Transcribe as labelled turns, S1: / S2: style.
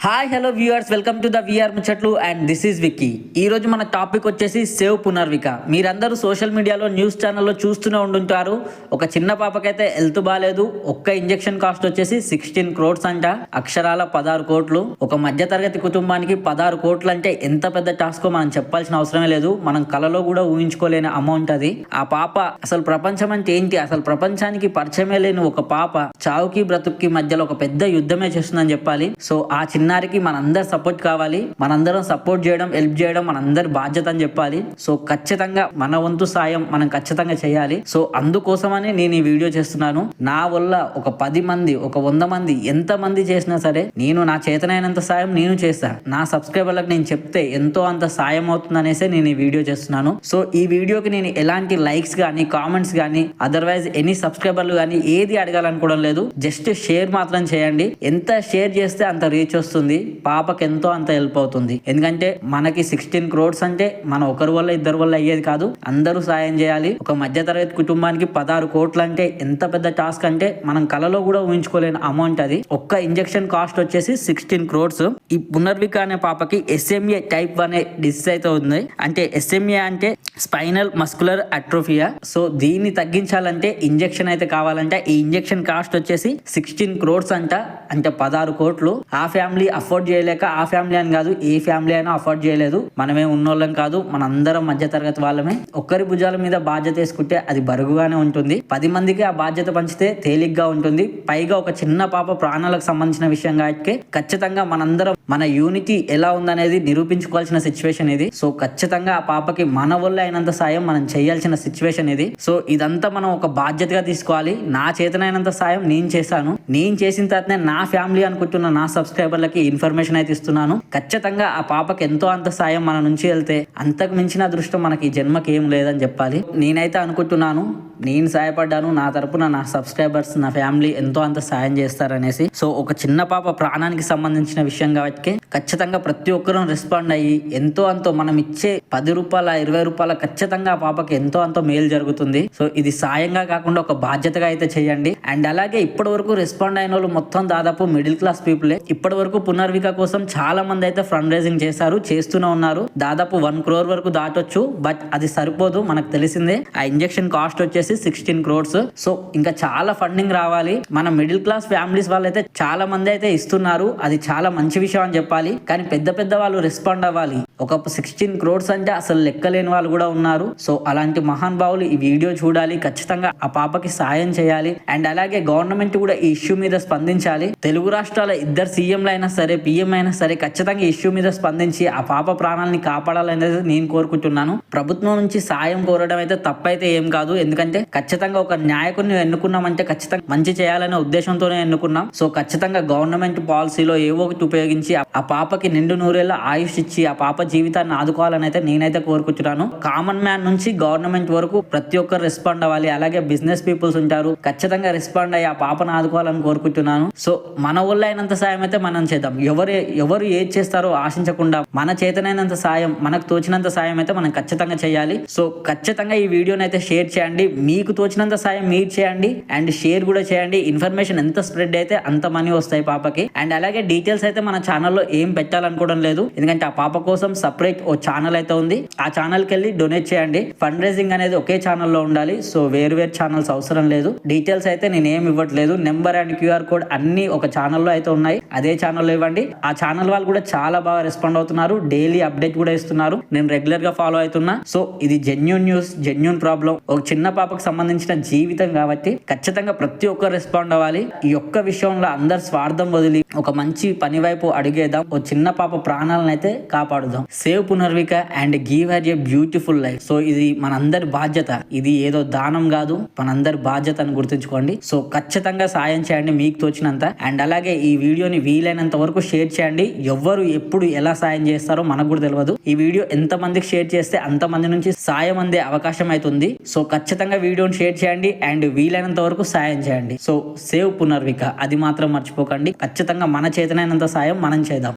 S1: Hi hello viewers, welcome to the VR ముచ్చట్లు and this is Vicky. ఈ రోజు మన టాపిక్ వచ్చేసి సేవ్ పునర్విక. మీరందరూ సోషల్ మీడియాలో న్యూస్ ఛానల్లో చూస్తూనే ఉండుంటారు. ఒక చిన్న పాపకైతే హెల్త్ బాగాలేదు. ఒక్క ఇంజెక్షన్ కాస్ట్ వచ్చేసి 16 crores అంట, అక్షరాల 16 కోట్లు. ఒక మధ్యతరగతి కుటుంబానికి 16 కోట్లు అంటే ఎంత పెద్ద టాస్కో మనం చెప్పాల్సిన అవసరమే లేదు. మనం కలలో కూడా ఊహించుకోలేని అమౌంట్ అది. ఆ పాప అసలు ప్రపంచం అంటే ఏంటి, అసలు ప్రపంచానికి పరిచయమే లేని ఒక పాప చావుకి బ్రతుక్కి మధ్యలో ఒక పెద్ద యుద్ధమే చేస్తుందని చెప్పాలి. సో ఆ చిన్నారికి మనందరు సపోర్ట్ కావాలి, మనందరం సపోర్ట్ చేయడం, హెల్ప్ చేయడం మనందరి బాధ్యత అని చెప్పాలి. సో ఖచ్చితంగా మన వంతు సాయం మనం ఖచ్చితంగా చేయాలి. సో అందుకోసమని నేను ఈ వీడియో చేస్తున్నాను. నా వల్ల ఒక 10 మంది, ఒక 100 మంది, ఎంత మంది చేసినా సరే నేను నా చేతనైనంత సాయం నేను చేస్తా. నా సబ్స్క్రైబర్లకు నేను చెప్తే ఎంతో అంత సాయం అవుతుంది అనేసి నేను ఈ వీడియో చేస్తున్నాను. సో ఈ వీడియోకి నేను ఎలాంటి లైక్స్ కానీ, కామెంట్స్ కానీ, అదర్వైజ్ ఎనీ సబ్స్క్రైబర్లు కానీ ఏది అడగాలనుకోవడం లేదు. జస్ట్ షేర్ మాత్రం చేయండి. ఎంత షేర్ చేస్తే అంత రీచ్ వస్తుంది, పాపకి ఎంతో అంత హెల్ప్ అవుతుంది. ఎందుకంటే మనకి 16 crores అంటే మన ఒకరి వల్ల ఇద్దరు వల్ల అయ్యేది కాదు, అందరూ సాయం చేయాలి. ఒక మధ్యతరగతి కుటుంబానికి 16 కోట్లు అంటే ఎంత పెద్ద టాస్క్ అంటే మనం కలలో కూడా ఊహించుకోలేని అమౌంట్ అది. ఒక్క ఇంజెక్షన్ కాస్ట్ వచ్చేసి 16 crores. ఈ పునర్విక అనే పాపకి SMA type 1 డిసీజ్ అయితే ఉంది. అంటే SMA అంటే స్పైనల్ మస్కులర్ అట్రోఫియా. సో దీన్ని తగ్గించాలంటే ఇంజెక్షన్ అయితే కావాలంటే ఈ ఇంజెక్షన్ కాస్ట్ వచ్చేసి 16 crores అంట, అంటే 16 కోట్లు. ఆ ఫ్యామిలీ అఫోర్డ్ చేయలేక, ఆ ఫ్యామిలీ అని కాదు ఏ ఫ్యామిలీ అయినా అఫోర్డ్ చేయలేదు. మనమే ఉన్నోళ్ళం కాదు, మనందరం మధ్య తరగతి వాళ్ళమే. ఒక్కరి భుజాల మీద బాధ్యత వేసుకుంటే అది బరుగుగానే ఉంటుంది. 10 మందికి ఆ బాధ్యత పంచితే తేలిగ్గా ఉంటుంది. పైగా ఒక చిన్న పాప ప్రాణాలకు సంబంధించిన విషయం కాబట్టి ఖచ్చితంగా మనందరం మన యూనిటీ ఎలా ఉందనేది నిరూపించుకోవాల్సిన సిచ్యువేషన్ ఇది. సో ఖచ్చితంగా ఆ పాపకి మన వల్ల అయినంత సాయం మనం చేయాల్సిన సిచ్యువేషన్ ఇది. సో ఇదంతా మనం ఒక బాధ్యతగా తీసుకోవాలి. నా చేతనైనంత సాయం నేను చేశాను. నేను చేసిన తర్వాతనే నా ఫ్యామిలీ అనుకుంటున్న నా సబ్స్క్రైబర్లకి ఇన్ఫర్మేషన్ అయితే ఇస్తున్నాను. ఖచ్చితంగా ఆ పాపకి ఎంతో అంత సాయం మన నుంచి వెళ్తే అంతకు మించిన అదృష్టం మనకి జన్మకి ఏం లేదని చెప్పాలి. నేనైతే అనుకుంటున్నాను, నేను సాయపడ్డాను, నా తరపున నా సబ్స్క్రైబర్స్, నా ఫ్యామిలీ ఎంతో అంత సాయం చేస్తారనేసి. సో ఒక చిన్న పాప ప్రాణానికి సంబంధించిన విషయం కాబట్టి ఖచ్చితంగా ప్రతి ఒక్కరూ రెస్పాండ్ అయ్యి ఎంతో అంతో మనం ఇచ్చే 10 రూపాయల 20 రూపాయల ఖచ్చితంగా ఆ పాపకి ఎంతో అంతో మేలు జరుగుతుంది. సో ఇది సాయంగా కాకుండా ఒక బాధ్యతగా అయితే చేయండి. అండ్ అలాగే ఇప్పటి వరకు రెస్పాండ్ అయిన వాళ్ళు మొత్తం దాదాపు మిడిల్ క్లాస్ పీపులే. ఇప్పటి వరకు పునర్విక కోసం చాలా మంది అయితే ఫండ్ రైజింగ్ చేశారు, చేస్తూనే ఉన్నారు. దాదాపు 1 crore వరకు దాటొచ్చు, బట్ అది సరిపోదు. మనకు తెలిసిందే ఆ ఇంజెక్షన్ కాస్ట్ వచ్చేసి 16 crores. సో ఇంకా చాలా ఫండింగ్ రావాలి. మన మిడిల్ క్లాస్ ఫ్యామిలీస్ వాళ్ళైతే చాలా మంది అయితే ఇస్తున్నారు, అది చాలా మంచి విషయం అని చెప్పాలి. కానీ పెద్ద పెద్ద వాళ్ళు రెస్పాండ్ అవ్వాలి. ఒక 16 crores అంటే అసలు లెక్కలేని వాళ్ళు కూడా ఉన్నారు. సో అలాంటి మహాన్ భావులు ఈ వీడియో చూడాలి, ఖచ్చితంగా ఆ పాపకి సాయం చేయాలి. అండ్ అలాగే గవర్నమెంట్ కూడా ఈ ఇష్యూ మీద స్పందించాలి. తెలుగు రాష్ట్రాల ఇద్దరు సీఎంలు అయినా సరే, పిఎం అయినా సరే ఖచ్చితంగా ఈ ఇష్యూ మీద స్పందించి ఆ పాప ప్రాణాలని కాపాడాలనేది నేను కోరుకుంటున్నాను. ప్రభుత్వం నుంచి సాయం కోరడం అయితే తప్పైతే ఏం కాదు. ఎందుకంటే ఖచ్చితంగా ఒక నాయకుడిని ఎన్నుకున్నామంటే ఖచ్చితంగా మంచి చేయాలనే ఉద్దేశంతోనే ఎన్నుకున్నాం. సో ఖచ్చితంగా గవర్నమెంట్ పాలసీలో ఏవో ఒకటి ఉపయోగించి ఆ పాపకి నిండు నూరేళ్ల ఆయుష్ ఇచ్చి ఆ పాప జీవితాన్ని ఆదుకోవాలని అయితే నేనైతే కోరుకుంటున్నాను. కామన్ మ్యాన్ నుంచి గవర్నమెంట్ వరకు ప్రతి ఒక్కరు రెస్పాండ్ అవ్వాలి. అలాగే బిజినెస్ పీపుల్స్ ఉంటారు, ఖచ్చితంగా రెస్పాండ్ అయ్యి ఆ పాపను ఆదుకోవాలని కోరుకుంటున్నాను. సో మన వల్ల అయినంత సాయం అయితే మనం చేద్దాం. ఎవరు ఏది చేస్తారో ఆశించకుండా మన చేతనైనంత సాయం, మనకు తోచినంత సాయం అయితే మనం ఖచ్చితంగా చేయాలి. సో ఖచ్చితంగా ఈ వీడియోని అయితే షేర్ చేయండి. మీకు తోచినంత సాయం మీరు చేయండి అండ్ షేర్ కూడా చేయండి. ఇన్ఫర్మేషన్ ఎంత స్ప్రెడ్ అయితే అంత మనీ వస్తాయి పాపకి. అండ్ అలాగే డీటెయిల్స్ అయితే మన ఛానల్లో ఏం పెట్టాలనుకోవడం లేదు, ఎందుకంటే ఆ పాప కోసం సపరేట్ ఓ ఛానల్ అయితే ఉంది. ఆ ఛానల్కి వెళ్ళి డొనేట్ చేయండి. ఫండ్ రైజింగ్ అనేది ఒకే ఛానల్లో ఉండాలి. సో వేరు ఛానల్స్ అవసరం లేదు. డీటెయిల్స్ అయితే నేను ఏమి ఇవ్వట్లేదు. నెంబర్ అండ్ QR కోడ్ అన్ని ఒక ఛానల్లో అయితే ఉన్నాయి, అదే ఛానల్లో ఇవ్వండి. ఆ ఛానల్ వాళ్ళు కూడా చాలా బాగా రెస్పాండ్ అవుతున్నారు, డైలీ అప్డేట్ కూడా ఇస్తున్నారు. నేను రెగ్యులర్ గా ఫాలో అవుతున్నా. సో ఇది జెన్యూన్ న్యూస్, జెన్యూన్ ప్రాబ్లం, ఒక చిన్న పాపకు సంబంధించిన జీవితం కాబట్టి ఖచ్చితంగా ప్రతి ఒక్కరు రెస్పాండ్ అవ్వాలి. ఈ ఒక్క విషయంలో అందరు స్వార్థం వదిలి ఒక మంచి పని వైపు అడిగేద్దాం. ఓ చిన్న పాప ప్రాణాలను అయితే కాపాడుదాం. Save Punarvika and give her a beautiful life. So ఇది మనందరి బాధ్యత, ఇది ఏదో దానం కాదు, మనందరి బాధ్యత అని గుర్తుంచుకోండి. సో ఖచ్చితంగా సాయం చేయండి మీకు తోచినంత. అండ్ అలాగే ఈ వీడియోని వీలైనంత వరకు షేర్ చేయండి. ఎవరు ఎప్పుడు ఎలా సాయం చేస్తారో మనకు కూడా తెలియదు. ఈ వీడియో ఎంత మందికి షేర్ చేస్తే అంత మంది నుంచి సాయం అందే అవకాశం అవుతుంది. సో ఖచ్చితంగా వీడియోని షేర్ చేయండి అండ్ వీలైనంత వరకు సాయం చేయండి. సో సేవ్ పునర్విక అది మాత్రం మర్చిపోకండి. ఖచ్చితంగా మన చేతనైనంత సాయం మనం చేద్దాం.